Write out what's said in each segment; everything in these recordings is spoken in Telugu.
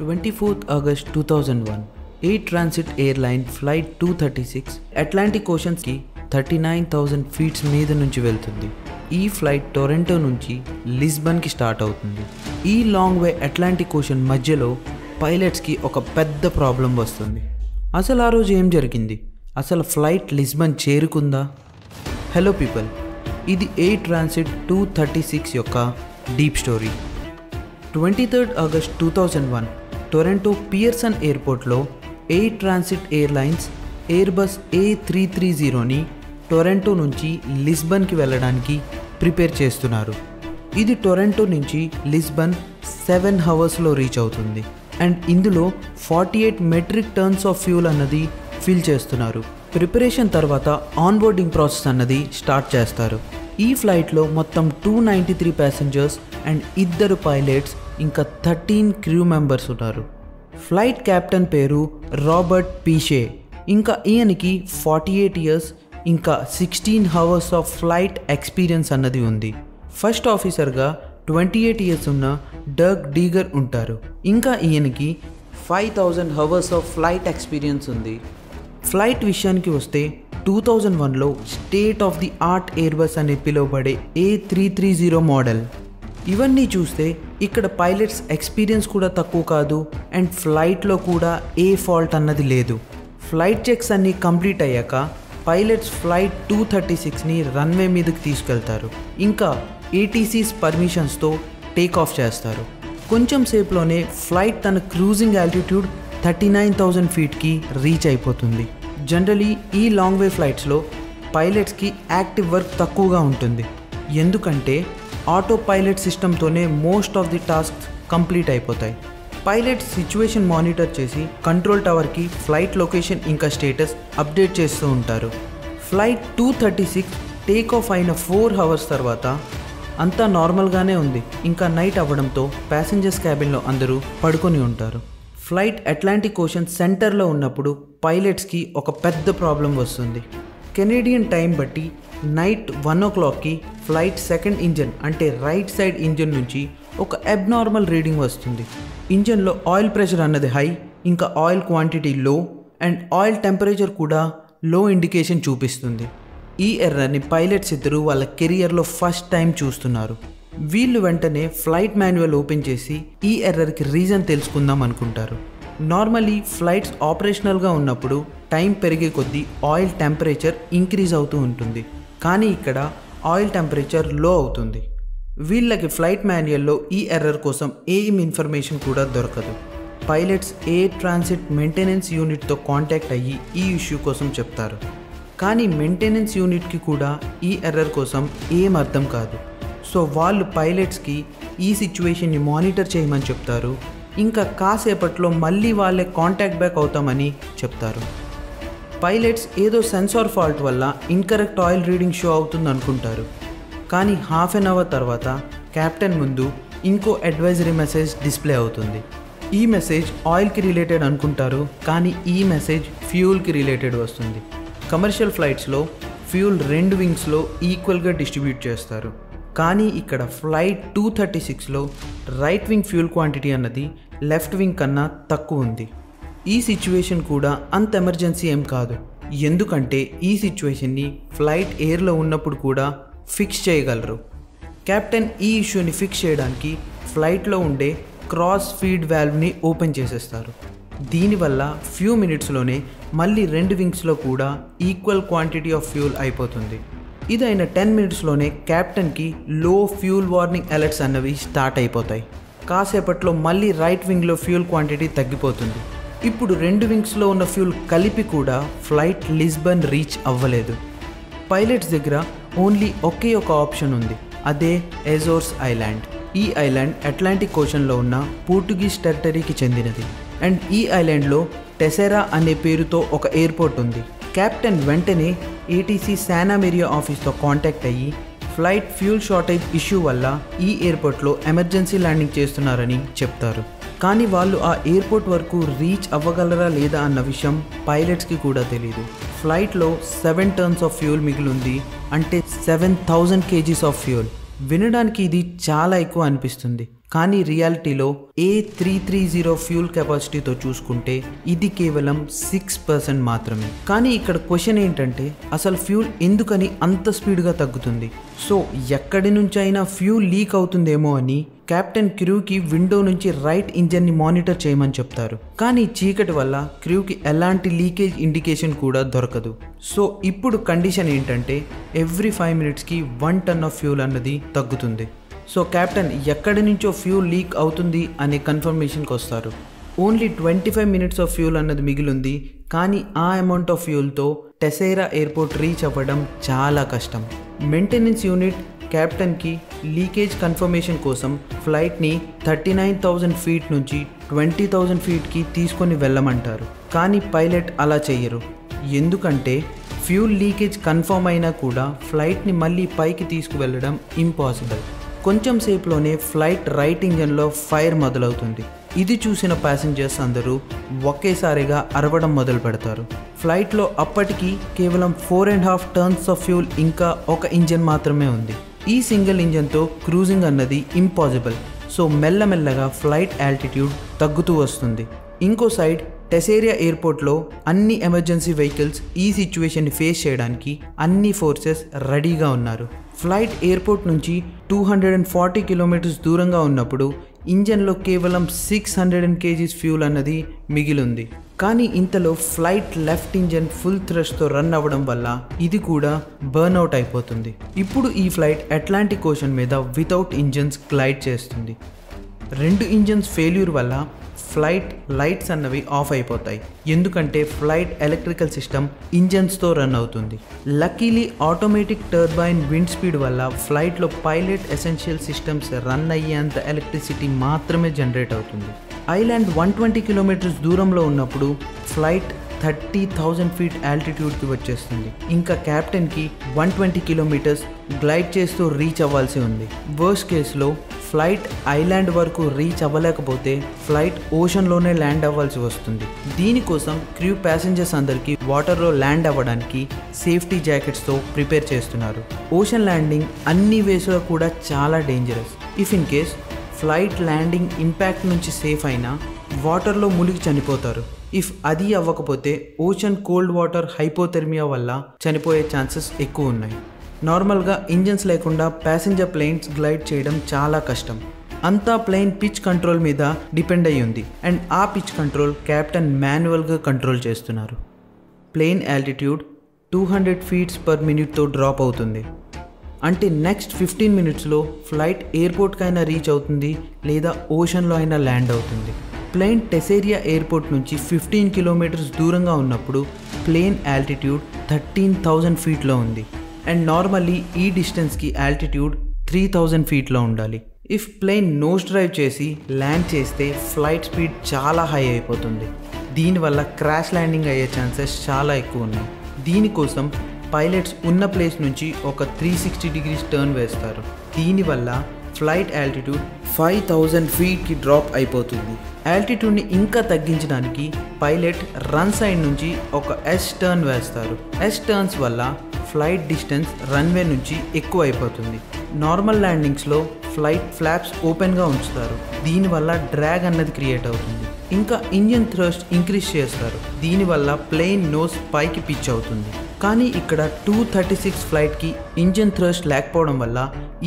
24th August 2001, Air Transit Airline Flight 236 Atlantic ఓషన్స్కి 39,000 ఫీట్స్ మీద నుంచి వెళ్తుంది. ఈ ఫ్లైట్ టొరంటో నుంచి లిస్బన్కి స్టార్ట్ అవుతుంది. ఈ లాంగ్ వే అట్లాంటిక్ ఓషన్ మధ్యలో పైలట్స్కి ఒక పెద్ద ప్రాబ్లం వస్తుంది. అసలు ఆ రోజు ఏం జరిగింది? అసలు ఫ్లైట్ లిస్బన్ చేరుకుందా? హలో పీపుల్, ఇది ఎయిర్ ట్రాన్సిట్ 236 యొక్క deep story. 23rd August 2001 Toronto Pearson ఎయిర్పోర్ట్లో ఎయిర్ ట్రాన్సిట్ ఎయిర్లైన్స్ ఎయిర్బస్ A330ని టొరంటో నుంచి లిస్బన్కి వెళ్ళడానికి ప్రిపేర్ చేస్తున్నారు. ఇది టొరంటో నుంచి లిస్బన్ 7 అవర్స్లో రీచ్ అవుతుంది. అండ్ ఇందులో 48 మెట్రిక్ టన్స్ ఆఫ్ ఫ్యూల్ అన్నది ఫిల్ చేస్తున్నారు. ప్రిపరేషన్ తర్వాత ఆన్బోర్డింగ్ ప్రాసెస్ అన్నది స్టార్ట్ చేస్తారు. ఈ ఫ్లైట్లో మొత్తం 293 ప్యాసింజర్స్ అండ్ 2 పైలట్స్ ఇంకా 13 క్రూ మెంబర్స్ ఉన్నారు. ఫ్లైట్ క్యాప్టెన్ పేరు రాబర్ట్ పీషే. ఇంకా ఈయనకి 48 ఇయర్స్ ఇంకా 16 అవర్స్ ఆఫ్ ఫ్లైట్ ఎక్స్పీరియన్స్ అన్నది ఉంది. ఫస్ట్ ఆఫీసర్గా 28 ఇయర్స్ ఉన్న డగ్ డీగర్ ఉంటారు. ఇంకా ఈయనకి 5,000 అవర్స్ ఆఫ్ ఫ్లైట్ ఎక్స్పీరియన్స్ ఉంది. ఫ్లైట్ విషయానికి వస్తే 2001లో state of the art Airbus అని పిలువబడే A330 మోడల్. ఇవన్నీ చూస్తే ఇక్కడ పైలట్స్ ఎక్స్పీరియన్స్ కూడా తక్కువ కాదు అండ్ ఫ్లైట్లో కూడా ఏ ఫాల్ట్ అన్నది లేదు. ఫ్లైట్ చెక్స్ అన్నీ కంప్లీట్ అయ్యాక పైలట్స్ ఫ్లైట్ 236ని రన్వే మీదకి తీసుకెళ్తారు. ఇంకా ATC's పర్మిషన్స్తో టేక్ ఆఫ్ చేస్తారు. కొంచెం సేపులోనే ఫ్లైట్ తన క్రూజింగ్ ఆల్టిట్యూడ్ 39,000 ఫీట్కి రీచ్ అయిపోతుంది. జనరలీ ఈ లాంగ్ వే ఫ్లైట్స్లో పైలట్స్కి యాక్టివ్ వర్క్ తక్కువగా ఉంటుంది. ఎందుకంటే ఆటో పైలట్ సిస్టమ్తోనే most of the tasks complete అయిపోతాయి. పైలట్స్ సిచ్యువేషన్ మానిటర్ చేసి కంట్రోల్ టవర్కి ఫ్లైట్ లొకేషన్ ఇంకా స్టేటస్ అప్డేట్ చేస్తూ ఉంటారు. ఫ్లైట్ 236 టేక్ ఆఫ్ అయిన 4 అవర్స్ తర్వాత అంతా నార్మల్గానే ఉంది. ఇంకా నైట్ అవ్వడంతో ప్యాసింజర్స్ క్యాబిన్లో అందరూ పడుకొని ఉంటారు. ఫ్లైట్ అట్లాంటిక్ ఓషన్ సెంటర్లో ఉన్నప్పుడు పైలట్స్కి ఒక పెద్ద ప్రాబ్లం వస్తుంది. కెనేడియన్ టైం బట్టి నైట్ 1 o'clockకి ఫ్లైట్ సెకండ్ ఇంజన్ అంటే రైట్ సైడ్ ఇంజన్ నుంచి ఒక అబ్నార్మల్ రీడింగ్ వస్తుంది. ఇంజన్లో ఆయిల్ ప్రెషర్ అన్నది హై, ఇంకా ఆయిల్ క్వాంటిటీ లో అండ్ ఆయిల్ టెంపరేచర్ కూడా లో ఇండికేషన్ చూపిస్తుంది. ఈ ఎర్రర్ని పైలట్స్ ఇద్దరు వాళ్ళ కెరియర్లో ఫస్ట్ టైం చూస్తున్నారు. వీళ్ళు వెంటనే ఫ్లైట్ మాన్యువల్ ఓపెన్ చేసి ఈ ఎర్రర్కి రీజన్ తెలుసుకుందాం అనుకుంటారు. నార్మలీ ఫ్లైట్స్ ఆపరేషనల్గా ఉన్నప్పుడు టైం పెరిగే కొద్దీ ఆయిల్ టెంపరేచర్ ఇంక్రీజ్ అవుతూ ఉంటుంది. కానీ ఇక్కడ ఆయిల్ టెంపరేచర్ లో అవుతుంది. వీళ్ళకి ఫ్లైట్ మాన్యువల్లో ఈ ఎర్రర్ కోసం ఏం ఇన్ఫర్మేషన్ కూడా దొరకదు. పైలట్స్ ఎయిర్ ట్రాన్సిట్ మెయింటెనెన్స్ యూనిట్తో కాంటాక్ట్ అయ్యి ఈ ఇష్యూ కోసం చెప్తారు. కానీ మెయింటెనెన్స్ యూనిట్కి కూడా ఈ ఎర్రర్ కోసం ఏం అర్థం కాదు. సో వాళ్ళు పైలట్స్కి ఈ సిచ్యువేషన్ని మానిటర్ చేయమని చెప్తారు. ఇంకా కాసేపట్లో మళ్ళీ వాళ్ళే కాంటాక్ట్ బ్యాక్ అవుతామని చెప్తారు. పైలట్స్ ఏదో సెన్సార్ ఫాల్ట్ వల్ల ఇన్కరెక్ట్ ఆయిల్ రీడింగ్ షో అవుతుంది అనుకుంటారు. కానీ హాఫ్ అన్ అవర్ తర్వాత క్యాప్టెన్ ముందు ఇంకో అడ్వైజరీ మెసేజ్ డిస్ప్లే అవుతుంది. ఈ మెసేజ్ ఆయిల్కి రిలేటెడ్ అనుకుంటారు, కానీ ఈ మెసేజ్ ఫ్యూల్కి రిలేటెడ్ వస్తుంది. కమర్షియల్ ఫ్లైట్స్లో ఫ్యూల్ 2 వింగ్స్లో ఈక్వల్గా డిస్ట్రిబ్యూట్ చేస్తారు. కానీ ఇక్కడ ఫ్లైట్ 236లో రైట్ వింగ్ ఫ్యూల్ క్వాంటిటీ అన్నది లెఫ్ట్ వింగ్ కన్నా తక్కువ ఉంది. ఈ సిచ్యువేషన్ కూడా అంత ఎమర్జెన్సీ ఏం కాదు. ఎందుకంటే ఈ సిచ్యువేషన్ని ఫ్లైట్ ఎయిర్లో ఉన్నప్పుడు కూడా ఫిక్స్ చేయగలరు. కెప్టెన్ ఈ ఇష్యూని ఫిక్స్ చేయడానికి ఫ్లైట్లో ఉండే క్రాస్ ఫీడ్ వాల్వ్ని ఓపెన్ చేసేస్తారు. దీనివల్ల ఫ్యూ మినిట్స్లోనే మళ్ళీ 2 వింగ్స్లో కూడా ఈక్వల్ క్వాంటిటీ ఆఫ్ ఫ్యూల్ అయిపోతుంది. ఇదైన 10 మినిట్స్లోనే క్యాప్టెన్కి లో ఫ్యూల్ వార్నింగ్ అలర్ట్స్ అన్నవి స్టార్ట్ అయిపోతాయి. కాసేపట్లో మళ్ళీ రైట్ వింగ్లో ఫ్యూల్ క్వాంటిటీ తగ్గిపోతుంది. ఇప్పుడు 2 వింగ్స్లో ఉన్న ఫ్యూల్ కలిపి కూడా ఫ్లైట్ లిస్బన్ రీచ్ అవ్వలేదు. పైలట్స్ దగ్గర ఓన్లీ ఒకే ఒక ఆప్షన్ ఉంది, అదే ఎజోర్స్ ఐలాండ్. ఈ ఐలాండ్ అట్లాంటిక్ ఓషన్లో ఉన్న పోర్టుగీస్ టెరిటరీకి చెందినది. అండ్ ఈ ఐలాండ్లో టెసెరా అనే పేరుతో ఒక ఎయిర్పోర్ట్ ఉంది. కెప్టెన్ వెంటనే ATC శానా మేరియా ఆఫీస్తో కాంటాక్ట్ అయ్యి ఫ్లైట్ ఫ్యూల్ షార్టేజ్ ఇష్యూ వల్ల ఈ ఎయిర్పోర్ట్లో ఎమర్జెన్సీ ల్యాండింగ్ చేస్తున్నారని చెప్తారు. కానీ వాళ్ళు ఆ ఎయిర్పోర్ట్ వరకు రీచ్ అవ్వగలరా లేదా అన్న విషయం పైలట్స్కి కూడా తెలియదు. ఫ్లైట్లో 7 టన్స్ ఆఫ్ ఫ్యూల్ మిగిలింది, అంటే 7,000 kgs ఆఫ్ ఫ్యూల్. వినడానికి ఇది చాలా ఎక్కువ అనిపిస్తుంది, కానీ రియాలిటీలో A330 ఫ్యూల్ కెపాసిటీతో చూసుకుంటే ఇది కేవలం 6% మాత్రమే. కానీ ఇక్కడ క్వశ్చన్ ఏంటంటే అసలు ఫ్యూల్ ఎందుకని అంత స్పీడ్గా తగ్గుతుంది? సో ఎక్కడి నుంచైనా ఫ్యూల్ లీక్ అవుతుందేమో అని కెప్టెన్ క్రూకి విండో నుంచి రైట్ ఇంజన్ని మానిటర్ చేయమని చెప్తారు. కానీ చీకటి వల్ల క్రూకి ఎలాంటి లీకేజ్ ఇండికేషన్ కూడా దొరకదు. సో ఇప్పుడు కండిషన్ ఏంటంటే ఎవ్రీ 5 minutesకి 1 ton ఆఫ్ ఫ్యూల్ అన్నది తగ్గుతుంది. సో కెప్టెన్ ఎక్కడి నుంచో ఫ్యూల్ లీక్ అవుతుంది అనే కన్ఫర్మేషన్కి వస్తారు. ఓన్లీ 25 minutes ఆఫ్ ఫ్యూల్ అన్నది మిగిలింది. కానీ ఆ అమౌంట్ ఆఫ్ ఫ్యూల్తో టెసైరా ఎయిర్పోర్ట్ రీచ్ అవ్వడం చాలా కష్టం. మెయింటెనెన్స్ యూనిట్ కెప్టెన్కి లీకేజ్ కన్ఫర్మేషన్ కోసం ఫ్లైట్ని 39,000 feet నుంచి 20,000 feetకి తీసుకొని వెళ్ళమంటారు. కానీ పైలట్ అలా చెయ్యరు. ఎందుకంటే ఫ్యూల్ లీకేజ్ కన్ఫర్మ్ అయినా కూడా ఫ్లైట్ని మళ్ళీ పైకి తీసుకువెళ్ళడం ఇంపాసిబుల్. కొంచెం సేపులోనే ఫ్లైట్ రైట్ ఇంజన్లో ఫైర్ మొదలవుతుంది. ఇది చూసిన ప్యాసింజర్స్ అందరూ ఒకేసారిగా అరవడం మొదలు పెడతారు. ఫ్లైట్లో అప్పటికి కేవలం 4.5 tons ఆఫ్ ఫ్యూల్ ఇంకా ఒక ఇంజన్ మాత్రమే ఉంది. ఈ సింగిల్ ఇంజన్తో క్రూజింగ్ అన్నది ఇంపాసిబుల్. సో మెల్లమెల్లగా ఫ్లైట్ ఆల్టిట్యూడ్ తగ్గుతూ వస్తుంది. ఇంకో సైడ్ టెసైరా ఎయిర్పోర్ట్లో అన్ని ఎమర్జెన్సీ వెహికల్స్ ఈ సిచ్యువేషన్ని ఫేస్ చేయడానికి అన్ని ఫోర్సెస్ రెడీగా ఉన్నారు. ఫ్లైట్ ఎయిర్పోర్ట్ నుంచి 240 kilometers దూరంగా ఉన్నప్పుడు ఇంజన్లో కేవలం 600 kgs ఫ్యూల్ అన్నది మిగిలింది. కానీ ఇంతలో ఫ్లైట్ లెఫ్ట్ ఇంజన్ ఫుల్ థ్రస్ట్తో రన్ అవ్వడం వల్ల ఇది కూడా బర్న్అవుట్ అయిపోతుంది. ఇప్పుడు ఈ ఫ్లైట్ అట్లాంటిక్ ఓషన్ మీద వితౌట్ ఇంజన్స్ గ్లైడ్ చేస్తుంది. 2 ఇంజన్స్ ఫెయిల్యూర్ వల్ల ఫ్లైట్ లైట్స్ అన్నవి ఆఫ్ అయిపోతాయి. ఎందుకంటే ఫ్లైట్ ఎలక్ట్రికల్ సిస్టమ్ ఇంజన్స్తో రన్ అవుతుంది. Luckily automatic turbine wind speed వల్ల ఫ్లైట్లో పైలట్ ఎసెన్షియల్ సిస్టమ్స్ రన్ అయ్యేంత ఎలక్ట్రిసిటీ మాత్రమే జనరేట్ అవుతుంది. ఐలాండ్ 120 kilometers దూరంలో ఉన్నప్పుడు ఫ్లైట్ 30,000 feet ఆల్టిట్యూడ్కి వచ్చేస్తుంది. ఇంకా కెప్టెన్కి 120 kilometers గ్లైడ్ చేస్తూ రీచ్ అవ్వాల్సి ఉంది. వర్స్ట్ కేసులో ఫ్లైట్ ఐలాండ్ వరకు రీచ్ అవ్వలేకపోతే ఫ్లైట్ ఓషన్లోనే ల్యాండ్ అవ్వాల్సి వస్తుంది. దీనికోసం క్రూ ప్యాసింజర్స్ అందరికీ వాటర్లో ల్యాండ్ అవ్వడానికి సేఫ్టీ జాకెట్స్తో ప్రిపేర్ చేస్తున్నారు. ఓషన్ ల్యాండింగ్ అన్ని వేస్లో కూడా చాలా dangerous. If in case flight landing impact నుంచి సేఫ్ అయినా వాటర్లో మునిగి చనిపోతారు. ఇఫ్ అది అవ్వకపోతే ఓషన్ కోల్డ్ వాటర్ హైపోథెర్మియా వల్ల చనిపోయే ఛాన్సెస్ ఎక్కువ ఉన్నాయి. నార్మల్గా ఇంజన్స్ లేకుండా ప్యాసింజర్ ప్లేన్స్ గ్లైడ్ చేయడం చాలా కష్టం. అంతా ప్లేన్ పిచ్ కంట్రోల్ మీద డిపెండ్ అయ్యి ఉంది. అండ్ ఆ పిచ్ కంట్రోల్ కెప్టెన్ మాన్యువల్గా కంట్రోల్ చేస్తున్నారు. Plane altitude 200 feet per minute drop అవుతుంది. అంటే నెక్స్ట్ 15 minutesలో ఫ్లైట్ ఎయిర్పోర్ట్కైనా రీచ్ అవుతుంది లేదా ఓషన్లో అయినా ల్యాండ్ అవుతుంది. ప్లేన్ టెసైరా ఎయిర్పోర్ట్ నుంచి 15 kilometers దూరంగా ఉన్నప్పుడు ప్లేన్ ఆల్టిట్యూడ్ 13,000 feetలో ఉంది. అండ్ నార్మల్లీ ఈ డిస్టెన్స్కి ఆల్టిట్యూడ్ 3,000 feetలో ఉండాలి. ఇఫ్ ప్లేన్ నోస్ డ్రైవ్ చేసి ల్యాండ్ చేస్తే ఫ్లైట్ స్పీడ్ చాలా హై అయిపోతుంది. దీనివల్ల క్రాష్ ల్యాండింగ్ అయ్యే ఛాన్సెస్ చాలా ఎక్కువ ఉన్నాయి. దీనికోసం పైలట్స్ ఉన్న ప్లేస్ నుంచి ఒక 360 degrees టర్న్ వేస్తారు. దీనివల్ల ఫ్లైట్ ఆల్టిట్యూడ్ 5,000 feetకి డ్రాప్ అయిపోతుంది. ఆల్టిట్యూడ్ని ఇంకా తగ్గించడానికి పైలట్ రన్ సైడ్ నుంచి ఒక S టర్న్ వేస్తారు. S టర్న్స్ వల్ల ఫ్లైట్ డిస్టెన్స్ రన్వే నుంచి ఎక్కువ అయిపోతుంది. నార్మల్ ల్యాండింగ్స్లో ఫ్లైట్ ఫ్లాప్స్ ఓపెన్గా ఉంచుతారు. దీనివల్ల డ్రాగ్ అన్నది క్రియేట్ అవుతుంది. ఇంకా ఇంజిన్ థ్రస్ట్ ఇంక్రీజ్ చేస్తారు. దీనివల్ల ప్లేన్ నోస్ పైకి పిచ్ అవుతుంది. కానీ ఇక్కడ 236 ఫ్లైట్కి ఇంజిన్ థ్రస్ట్ లేకపోవడం వల్ల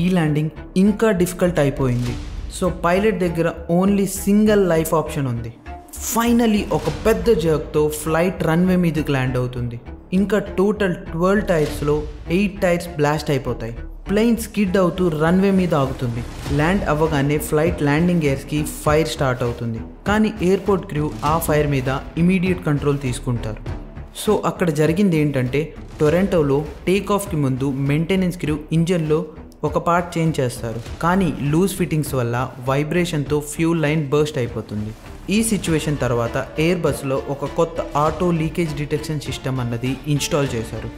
ఈ ల్యాండింగ్ ఇంకా డిఫికల్ట్ అయిపోయింది. సో పైలట్ దగ్గర ఓన్లీ సింగిల్ లైఫ్ ఆప్షన్ ఉంది. ఫైనలీ ఒక పెద్ద జర్క్తో ఫ్లైట్ రన్వే మీదకి ల్యాండ్ అవుతుంది. ఇంకా టోటల్ 12 టైర్స్లో 8 టైర్స్ బ్లాస్ట్ అయిపోతాయి. ప్లేన్ స్కిడ్ అవుతూ రన్వే మీద ఆగుతుంది. ల్యాండ్ అవ్వగానే ఫ్లైట్ ల్యాండింగ్ గేర్స్కి ఫైర్ స్టార్ట్ అవుతుంది. కానీ ఎయిర్పోర్ట్ క్రూ ఆ ఫైర్ మీద ఇమీడియట్ కంట్రోల్ తీసుకుంటారు. సో అక్కడ జరిగింది ఏంటంటే టొరంటోలో టేక్ ఆఫ్కి ముందు మెయింటెనెన్స్ క్రూ ఇంజన్లో ఒక పార్ట్ చేంజ్ చేస్తారు. కానీ లూజ్ ఫిట్టింగ్స్ వల్ల వైబ్రేషన్తో ఫ్యూల్ లైన్ బర్స్ట్ అయిపోతుంది. ఈ సిచ్యువేషన్ తర్వాత ఎయిర్ బస్లో ఒక కొత్త ఆటో లీకేజ్ డిటెక్షన్ సిస్టమ్ అన్నది ఇన్స్టాల్ చేశారు.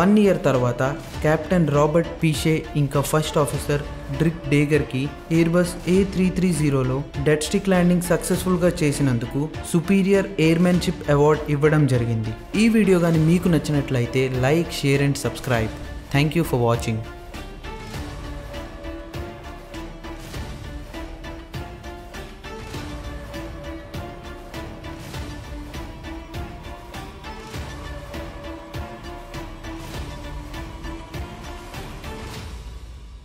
1 year తర్వాత కెప్టెన్ రాబర్ట్ పీషే ఇంకా ఫస్ట్ ఆఫీసర్ డ్రిక్ డేగర్కి ఎయిర్బస్ A330లో డెడ్ స్టిక్ ల్యాండింగ్ సక్సెస్ఫుల్గా చేసినందుకు సుపీరియర్ ఎయిర్మెన్షిప్ అవార్డ్ ఇవ్వడం జరిగింది. ఈ వీడియో కానీ మీకు నచ్చినట్లయితే like, share and subscribe. Thank you for watching.